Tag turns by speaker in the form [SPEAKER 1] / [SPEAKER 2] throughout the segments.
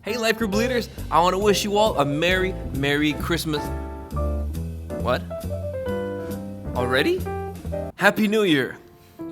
[SPEAKER 1] Hey Life Group leaders, I want to wish you all a Merry Christmas. What? Already? Happy New Year!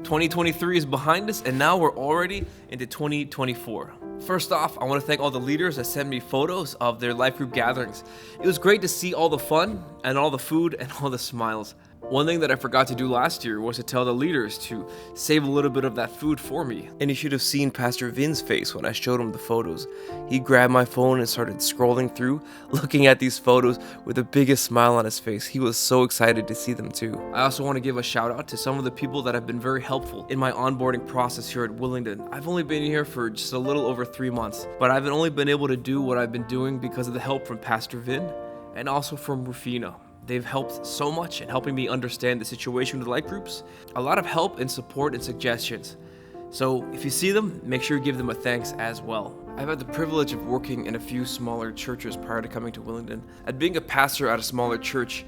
[SPEAKER 1] 2023 is behind us and now we're already into 2024. First off, I want to thank all the leaders that sent me photos of their life group gatherings. It was great to see all the fun and all the food and all the smiles. One thing that I forgot to do last year was to tell the leaders to save a little bit of that food for me. And you should have seen Pastor Vin's face when I showed him the photos. He grabbed my phone and started scrolling through, looking at these photos with the biggest smile on his face. He was so excited to see them too. I also want to give a shout out to some of the people that have been very helpful in my onboarding process here at Willingdon. I've only been here for just a little over 3 months, but I've only been able to do what I've been doing because of the help from Pastor Vin and also from Rufina. They've helped so much in helping me understand the situation with life groups. A lot of help and support and suggestions. So if you see them, make sure you give them a thanks as well. I've had the privilege of working in a few smaller churches prior to coming to Willingdon. And being a pastor at a smaller church,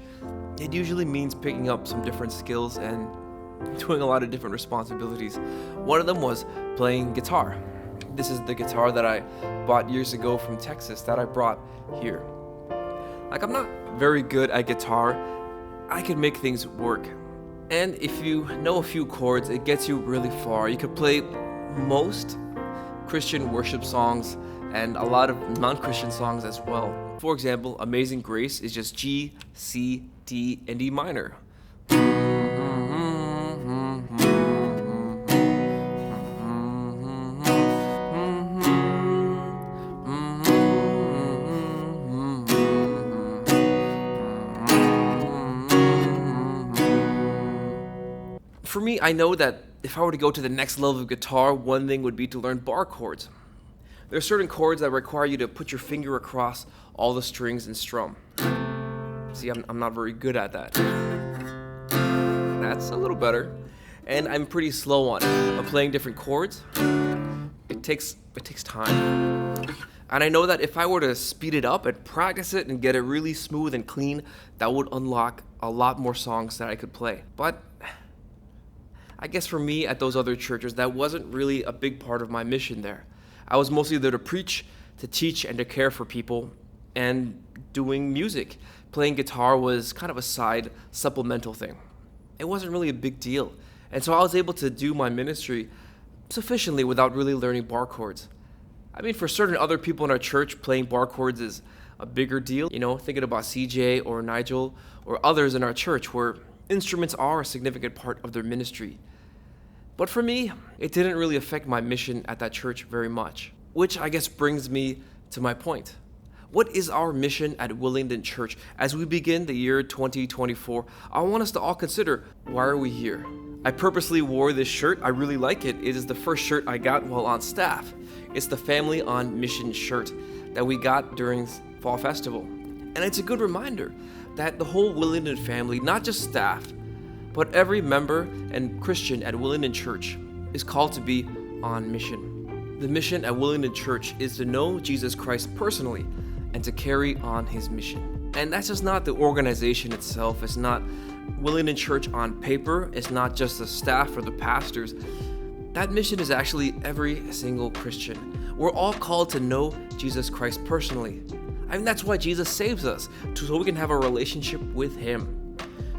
[SPEAKER 1] it usually means picking up some different skills and doing a lot of different responsibilities. One of them was playing guitar. This is the guitar that I bought years ago from Texas that I brought here. I'm not very good at guitar. I can make things work. And if you know a few chords, it gets you really far. You could play most Christian worship songs and a lot of non-Christian songs as well. For example, Amazing Grace is just G, C, D, and E minor. For me, I know that if I were to go to the next level of guitar, one thing would be to learn bar chords. There are certain chords that require you to put your finger across all the strings and strum. See, I'm not very good at that. That's a little better. And I'm pretty slow on it. But playing different chords, it takes time. And I know that if I were to speed it up and practice it and get it really smooth and clean, that would unlock a lot more songs that I could play. But I guess for me at those other churches, that wasn't really a big part of my mission there. I was mostly there to preach, to teach, and to care for people, and doing music. Playing guitar was kind of a side supplemental thing. It wasn't really a big deal. And so I was able to do my ministry sufficiently without really learning bar chords. I mean, for certain other people in our church, playing bar chords is a bigger deal. Thinking about CJ or Nigel or others in our church where instruments are a significant part of their ministry. But for me, it didn't really affect my mission at that church very much, which I guess brings me to my point. What is our mission at Willingdon Church as we begin the year 2024? I want us to all consider, why are we here? I purposely wore this shirt. I really like it. It is the first shirt I got while on staff. It's the Family on Mission shirt that we got during Fall Festival. And it's a good reminder that the whole Willingdon family, not just staff, but every member and Christian at Willingdon Church is called to be on mission. The mission at Willingdon Church is to know Jesus Christ personally and to carry on his mission. And that's just not the organization itself. It's not Willingdon Church on paper. It's not just the staff or the pastors. That mission is actually every single Christian. We're all called to know Jesus Christ personally. I mean, that's why Jesus saves us, so we can have a relationship with him.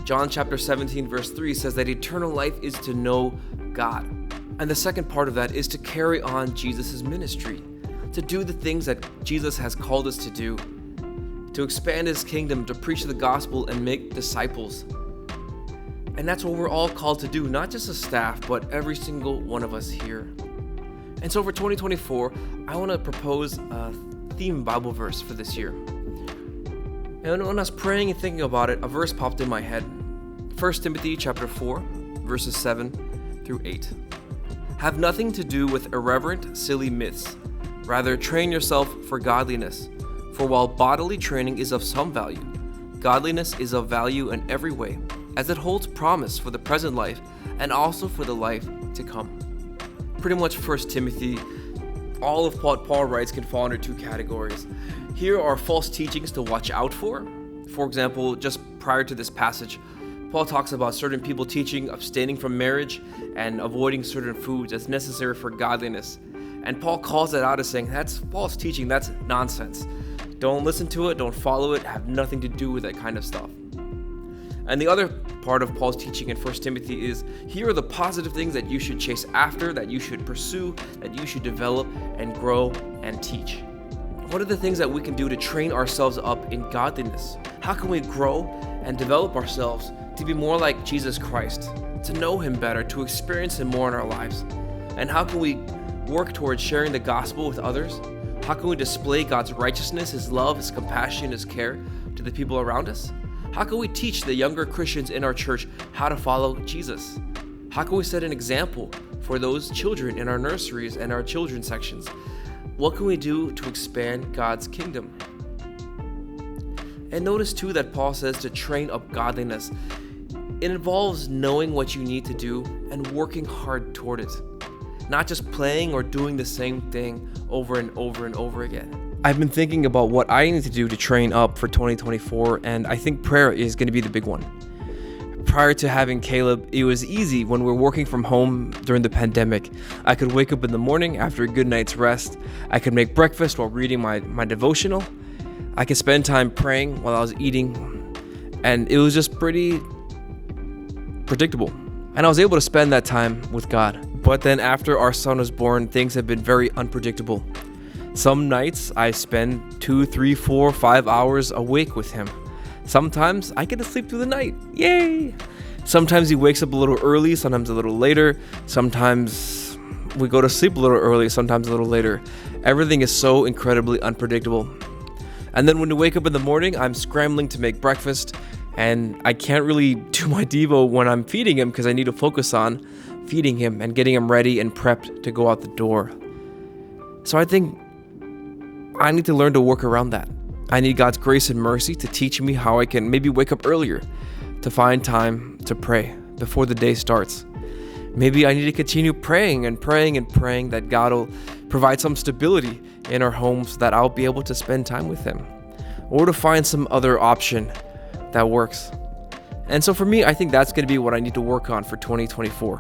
[SPEAKER 1] John chapter 17 verse 3 says that eternal life is to know God. And the second part of that is to carry on Jesus' ministry, to do the things that Jesus has called us to do, to expand his kingdom, to preach the gospel and make disciples. And that's what we're all called to do, not just the staff, but every single one of us here. And so for 2024, I want to propose a theme Bible verse for this year. And when I was praying and thinking about it, a verse popped in my head. 1 Timothy chapter 4, verses 7 through 8. Have nothing to do with irreverent, silly myths. Rather, train yourself for godliness. For while bodily training is of some value, godliness is of value in every way, as it holds promise for the present life and also for the life to come. Pretty much 1 Timothy, all of what Paul writes can fall under two categories. Here are false teachings to watch out for. For example, just prior to this passage, Paul talks about certain people teaching abstaining from marriage and avoiding certain foods as necessary for godliness. And Paul calls it out as saying, that's false teaching, that's nonsense. Don't listen to it, don't follow it, have nothing to do with that kind of stuff. And the other part of Paul's teaching in 1 Timothy is, here are the positive things that you should chase after, that you should pursue, that you should develop and grow and teach. What are the things that we can do to train ourselves up in godliness? How can we grow and develop ourselves to be more like Jesus Christ, to know him better, to experience him more in our lives? And how can we work towards sharing the gospel with others? How can we display God's righteousness, his love, his compassion, his care to the people around us? How can we teach the younger Christians in our church how to follow Jesus? How can we set an example for those children in our nurseries and our children's sections? What can we do to expand God's kingdom? And notice too that Paul says to train up godliness. It involves knowing what you need to do and working hard toward it, not just playing or doing the same thing over and over and over again. I've been thinking about what I need to do to train up for 2024, and I think prayer is going to be the big one. Prior to having Caleb, it was easy when we were working from home during the pandemic. I could wake up in the morning after a good night's rest. I could make breakfast while reading my devotional. I could spend time praying while I was eating, and it was just pretty predictable. And I was able to spend that time with God. But then after our son was born, things have been very unpredictable. Some nights I spend 2, 3, 4, 5 hours awake with him. Sometimes I get to sleep through the night. Yay! Sometimes he wakes up a little early, sometimes a little later. Sometimes we go to sleep a little early, sometimes a little later. Everything is so incredibly unpredictable. And then when we wake up in the morning, I'm scrambling to make breakfast, and I can't really do my Devo when I'm feeding him because I need to focus on feeding him and getting him ready and prepped to go out the door. So I think I need to learn to work around that. I need God's grace and mercy to teach me how I can maybe wake up earlier, to find time to pray before the day starts. Maybe I need to continue praying that God will provide some stability in our homes so that I'll be able to spend time with him, or to find some other option that works. And so for me, I think that's going to be what I need to work on for 2024.